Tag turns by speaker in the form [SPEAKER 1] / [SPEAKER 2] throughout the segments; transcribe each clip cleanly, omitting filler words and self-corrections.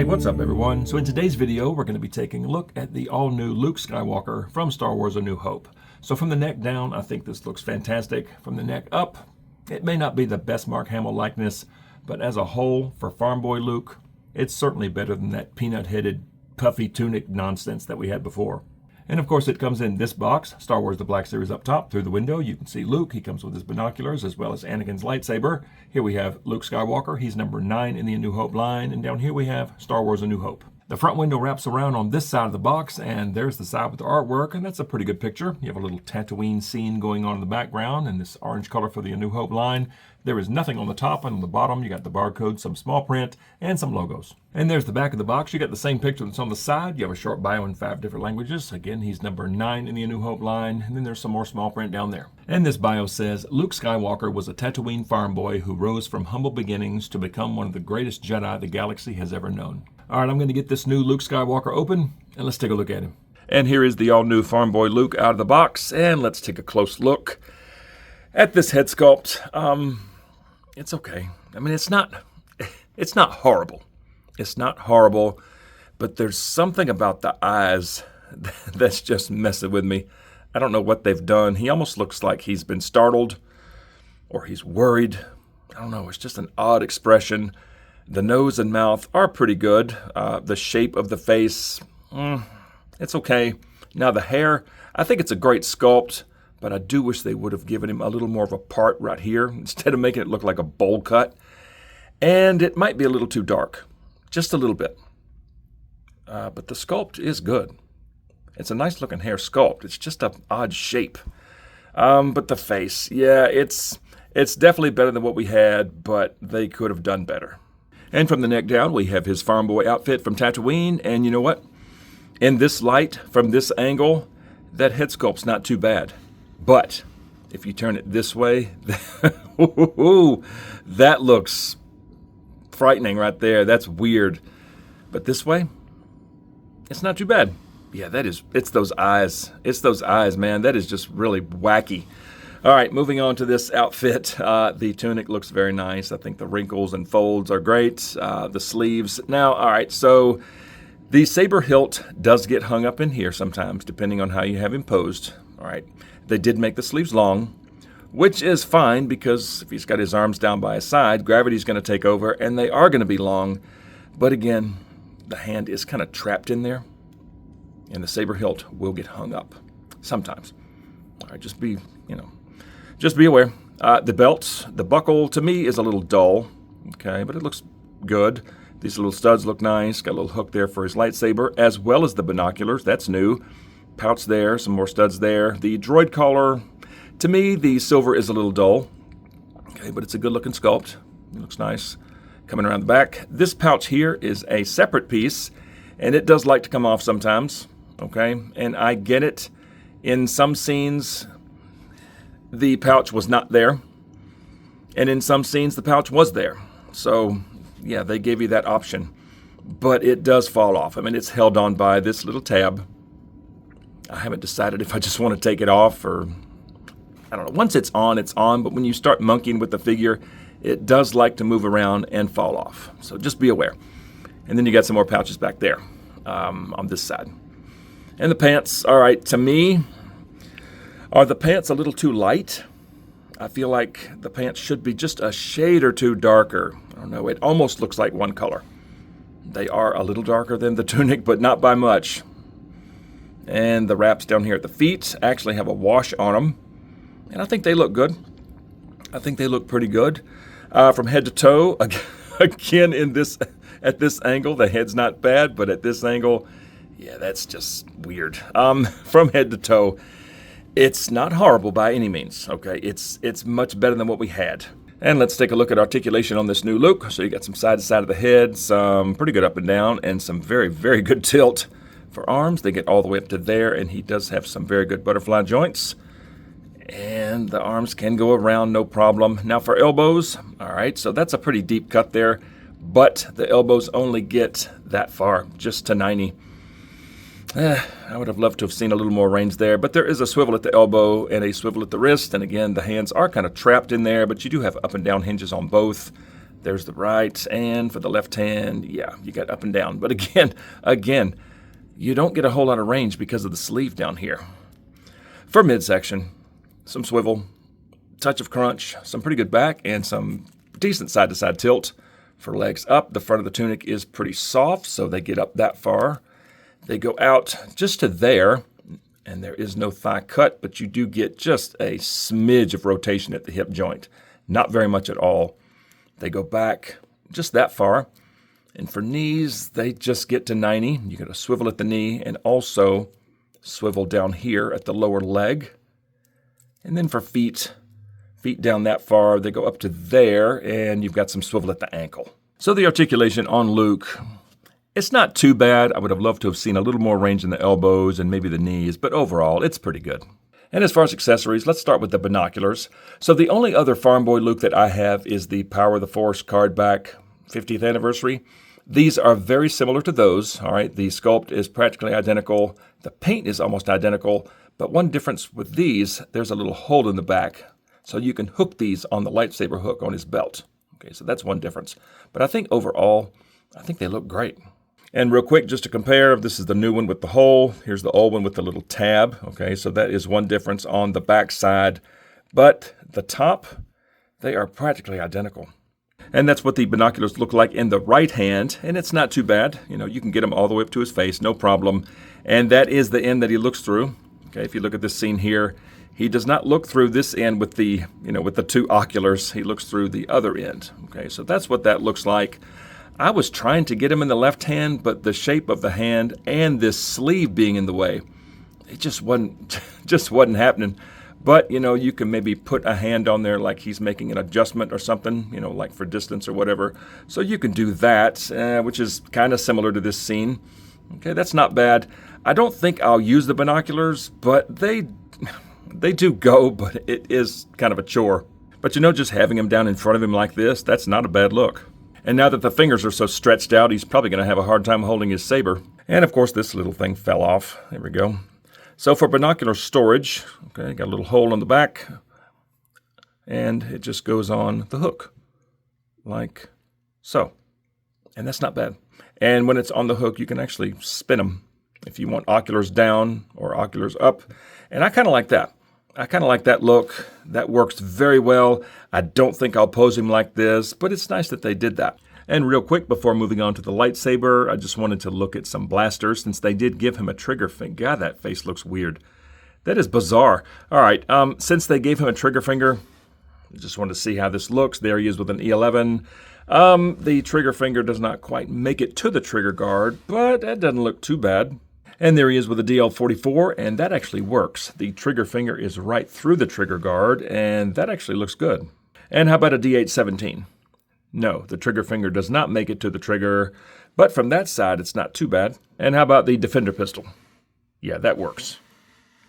[SPEAKER 1] Hey, what's up everyone? So in today's video, we're going to be taking a look at the all-new Luke Skywalker from Star Wars A New Hope. So from the neck down, I think this looks fantastic. From the neck up, it may not be the best Mark Hamill likeness, but as a whole, for farmboy Luke, it's certainly better than that peanut-headed, puffy tunic nonsense that we had before. And of course, it comes in this box, Star Wars The Black Series up top. Through the window, you can see Luke. He comes with his binoculars as well as Anakin's lightsaber. Here we have Luke Skywalker. He's number 9 in the A New Hope line. And down here we have Star Wars A New Hope. The front window wraps around on this side of the box, and there's the side with the artwork, and that's a pretty good picture. You have a little Tatooine scene going on in the background, and this orange color for the A New Hope line. There is nothing on the top, and on the bottom you got the barcode, some small print, and some logos. And there's the back of the box. You got the same picture that's on the side. You have a short bio in 5 different languages. Again, he's number 9 in the A New Hope line, and then there's some more small print down there. And this bio says, Luke Skywalker was a Tatooine farm boy who rose from humble beginnings to become one of the greatest Jedi the galaxy has ever known. All right, I'm going to get this new Luke Skywalker open, and let's take a look at him. And here is the all-new farm boy Luke out of the box, and let's take a close look at this head sculpt. It's okay. I mean, it's not horrible. It's not horrible, but there's something about the eyes that's just messing with me. I don't know what they've done. He almost looks like he's been startled or he's worried. I don't know. It's just an odd expression. The nose and mouth are pretty good. The shape of the face, it's okay. Now the hair, I think it's a great sculpt, but I do wish they would have given him a little more of a part right here instead of making it look like a bowl cut. And it might be a little too dark, just a little bit. But the sculpt is good. It's a nice looking hair sculpt. It's just an odd shape. But the face, yeah, it's definitely better than what we had, but they could have done better. And from the neck down, we have his farm boy outfit from Tatooine. And you know what? In this light, from this angle, that head sculpt's not too bad. But if you turn it this way, that looks frightening right there. That's weird. But this way, it's not too bad. Yeah, it's those eyes. It's those eyes, man. That is just really wacky. All right, moving on to this outfit. The tunic looks very nice. I think the wrinkles and folds are great. The sleeves. Now, all right, so the saber hilt does get hung up in here sometimes, depending on how you have him posed. All right, they did make the sleeves long, which is fine because if he's got his arms down by his side, gravity's going to take over, and they are going to be long. But again, the hand is kind of trapped in there, and the saber hilt will get hung up sometimes. All right, just be aware. The belt, the buckle, to me, is a little dull, okay, but it looks good. These little studs look nice. Got a little hook there for his lightsaber, as well as the binoculars. That's new. Pouch there, some more studs there. The droid collar, to me, the silver is a little dull, okay, but it's a good-looking sculpt. It looks nice. Coming around the back. This pouch here is a separate piece, and it does like to come off sometimes, okay, and I get it. In some scenes, the pouch was not there, and in some scenes the pouch was there. So yeah, they gave you that option, but it does fall off. I mean, it's held on by this little tab. I haven't decided if I just want to take it off or I don't know. Once it's on, but when you start monkeying with the figure, it does like to move around and fall off. So just be aware. And then you got some more pouches back there on this side. And the pants, all right, to me, are the pants a little too light? I feel like the pants should be just a shade or two darker. I don't know, it almost looks like one color. They are a little darker than the tunic, but not by much. And the wraps down here at the feet actually have a wash on them. And I think they look good. I think they look pretty good. From head to toe, again, at this angle, the head's not bad, but at this angle, yeah, that's just weird. From head to toe, it's not horrible by any means, okay? It's much better than what we had. And let's take a look at articulation on this new Luke. So you got some side to side of the head, some pretty good up and down, and some very, very good tilt. For arms, they get all the way up to there, and he does have some very good butterfly joints. And the arms can go around, no problem. Now for elbows, all right, so that's a pretty deep cut there, but the elbows only get that far, just to 90. I would have loved to have seen a little more range there, but there is a swivel at the elbow and a swivel at the wrist, and again, the hands are kind of trapped in there, but you do have up and down hinges on both. There's the right, and for the left hand, yeah, you got up and down. But again, you don't get a whole lot of range because of the sleeve down here. For midsection, some swivel, touch of crunch, some pretty good back, and some decent side-to-side tilt. For legs up, the front of the tunic is pretty soft, so they get up that far. They go out just to there, and there is no thigh cut, but you do get just a smidge of rotation at the hip joint. Not very much at all. They go back just that far. And for knees, they just get to 90. You got to swivel at the knee and also swivel down here at the lower leg. And then for feet down that far, they go up to there, and you've got some swivel at the ankle. So the articulation on Luke, it's not too bad. I would have loved to have seen a little more range in the elbows and maybe the knees, but overall, it's pretty good. And as far as accessories, let's start with the binoculars. So the only other Farm Boy Luke that I have is the Power of the Force card back 50th anniversary. These are very similar to those, all right? The sculpt is practically identical. The paint is almost identical, but one difference with these, there's a little hole in the back, so you can hook these on the lightsaber hook on his belt. Okay, so that's one difference. But I think overall, I think they look great. And real quick, just to compare, this is the new one with the hole. Here's the old one with the little tab. Okay, so that is one difference on the back side. But the top, they are practically identical. And that's what the binoculars look like in the right hand, and it's not too bad. You know, you can get them all the way up to his face, no problem. And that is the end that he looks through. Okay, if you look at this scene here, he does not look through this end with the, with the two oculars. He looks through the other end. Okay, so that's what that looks like. I was trying to get him in the left hand, but the shape of the hand and this sleeve being in the way, it just wasn't happening. But, you can maybe put a hand on there like he's making an adjustment or something, like for distance or whatever. So you can do that, which is kind of similar to this scene. Okay, that's not bad. I don't think I'll use the binoculars, but they do go, but it is kind of a chore. But, just having him down in front of him like this, that's not a bad look. And now that the fingers are so stretched out, he's probably going to have a hard time holding his saber. And, of course, this little thing fell off. There we go. So for binocular storage, okay, got a little hole in the back, and it just goes on the hook, like so. And that's not bad. And when it's on the hook, you can actually spin them if you want oculars down or oculars up. And I kind of like that. I kind of like that look. That works very well. I don't think I'll pose him like this, but it's nice that they did that. And real quick, before moving on to the lightsaber, I just wanted to look at some blasters since they did give him a trigger finger. God, that face looks weird. That is bizarre. All right, since they gave him a trigger finger, I just wanted to see how this looks. There he is with an E11. The trigger finger does not quite make it to the trigger guard, but that doesn't look too bad. And there he is with a DL44, and that actually works. The trigger finger is right through the trigger guard, and that actually looks good. And how about a D817? No, the trigger finger does not make it to the trigger, but from that side, it's not too bad. And how about the Defender pistol? Yeah, that works.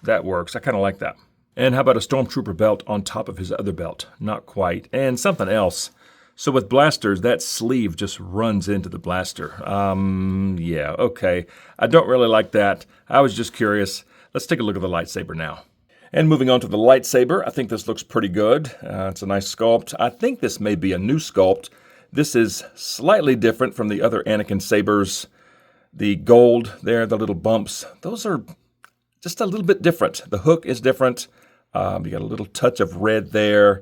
[SPEAKER 1] That works. I kind of like that. And how about a Stormtrooper belt on top of his other belt? Not quite. And something else. So with blasters, that sleeve just runs into the blaster. Yeah, okay. I don't really like that. I was just curious. Let's take a look at the lightsaber now. And moving on to the lightsaber, I think this looks pretty good. It's a nice sculpt. I think this may be a new sculpt. This is slightly different from the other Anakin sabers. The gold there, the little bumps, those are just a little bit different. The hook is different. You got a little touch of red there.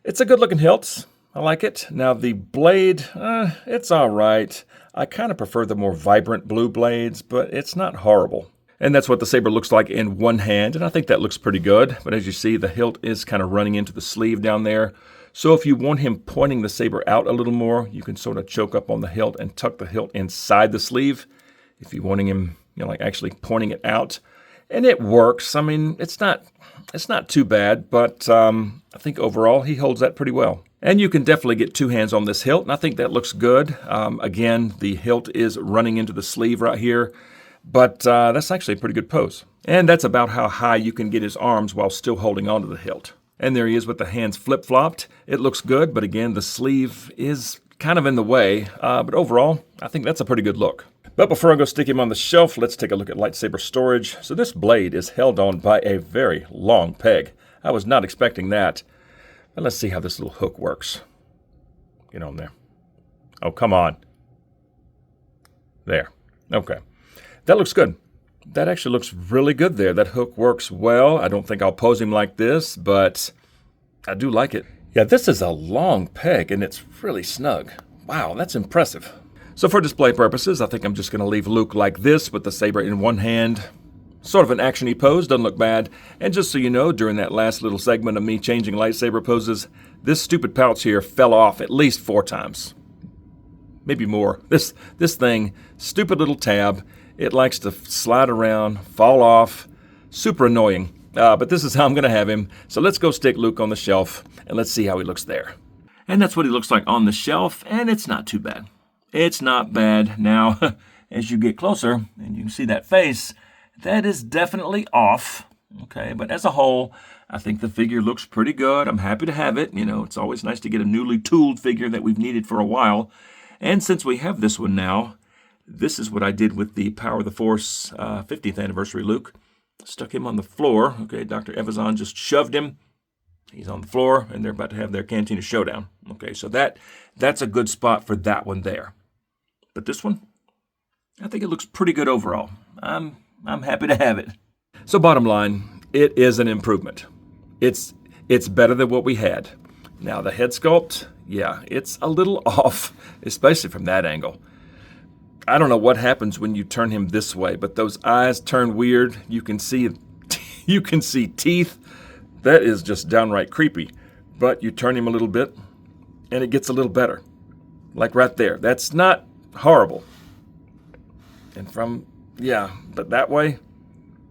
[SPEAKER 1] It's a good looking hilt. I like it. Now the blade, it's all right. I kind of prefer the more vibrant blue blades, but it's not horrible. And that's what the saber looks like in one hand, and I think that looks pretty good. But as you see, the hilt is kind of running into the sleeve down there. So if you want him pointing the saber out a little more, you can sort of choke up on the hilt and tuck the hilt inside the sleeve. If you're wanting him, like actually pointing it out. And it works. I mean, it's not too bad, but I think overall he holds that pretty well. And you can definitely get two hands on this hilt, and I think that looks good. Again, the hilt is running into the sleeve right here. But that's actually a pretty good pose. And that's about how high you can get his arms while still holding onto the hilt. And there he is with the hands flip-flopped. It looks good, but again, the sleeve is kind of in the way. But overall, I think that's a pretty good look. But before I go stick him on the shelf, let's take a look at lightsaber storage. So this blade is held on by a very long peg. I was not expecting that. But let's see how this little hook works. Get on there. Oh, come on. There. Okay. That looks good. That actually looks really good there. That hook works well. I don't think I'll pose him like this, but I do like it. Yeah, this is a long peg, and it's really snug. Wow, that's impressive. So for display purposes, I think I'm just going to leave Luke like this with the saber in one hand. Sort of an action-y pose, doesn't look bad. And just so you know, during that last little segment of me changing lightsaber poses, this stupid pouch here fell off at least 4 times. Maybe more. This thing, stupid little tab, it likes to slide around, fall off. Super annoying. But this is how I'm going to have him. So let's go stick Luke on the shelf, and let's see how he looks there. And that's what he looks like on the shelf, and it's not too bad. It's not bad. Now, as you get closer, and you can see that face, that is definitely off. Okay, but as a whole, I think the figure looks pretty good. I'm happy to have it. You know, it's always nice to get a newly tooled figure that we've needed for a while. And since we have this one now, this is what I did with the Power of the Force 50th anniversary Luke. Stuck him on the floor. Okay, Dr. Evazan just shoved him. He's on the floor, and they're about to have their Cantina showdown. Okay, so that's a good spot for that one there. But this one, I think it looks pretty good overall. I'm happy to have it. So bottom line, it is an improvement. It's better than what we had. Now the head sculpt, yeah, it's a little off, especially from that angle. I don't know what happens when you turn him this way, but those eyes turn weird. You can see teeth. That is just downright creepy. But you turn him a little bit, and it gets a little better. Like right there. That's not horrible. And but that way,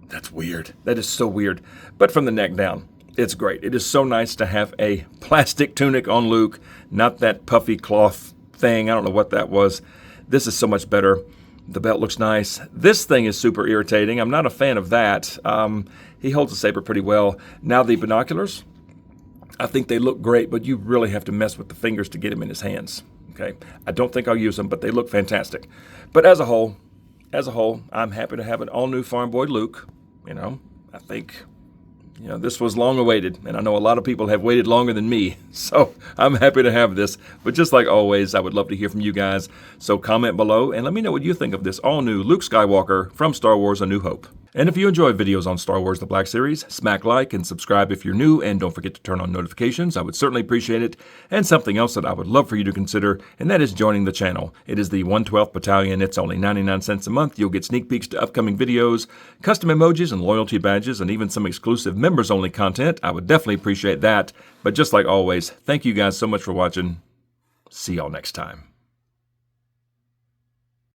[SPEAKER 1] that's weird. That is so weird. But from the neck down, it's great. It is so nice to have a plastic tunic on Luke, not that puffy cloth thing. I don't know what that was. This is so much better. The belt looks nice. This thing is super irritating. I'm not a fan of that. He holds the saber pretty well. Now the binoculars, I think they look great, but you really have to mess with the fingers to get him in his hands. Okay, I don't think I'll use them, but they look fantastic. But as a whole, I'm happy to have an all-new farm boy Luke. You know, I think, this was long awaited, and I know a lot of people have waited longer than me, so I'm happy to have this. But just like always, I would love to hear from you guys, so comment below and let me know what you think of this all-new Luke Skywalker from Star Wars A New Hope. And if you enjoy videos on Star Wars The Black Series, smack like and subscribe if you're new, and don't forget to turn on notifications. I would certainly appreciate it. And something else that I would love for you to consider, and that is joining the channel. It is the 112th Battalion. It's only 99 cents a month. You'll get sneak peeks to upcoming videos, custom emojis and loyalty badges, and even some exclusive members-only content. I would definitely appreciate that. But just like always, thank you guys so much for watching. See y'all next time.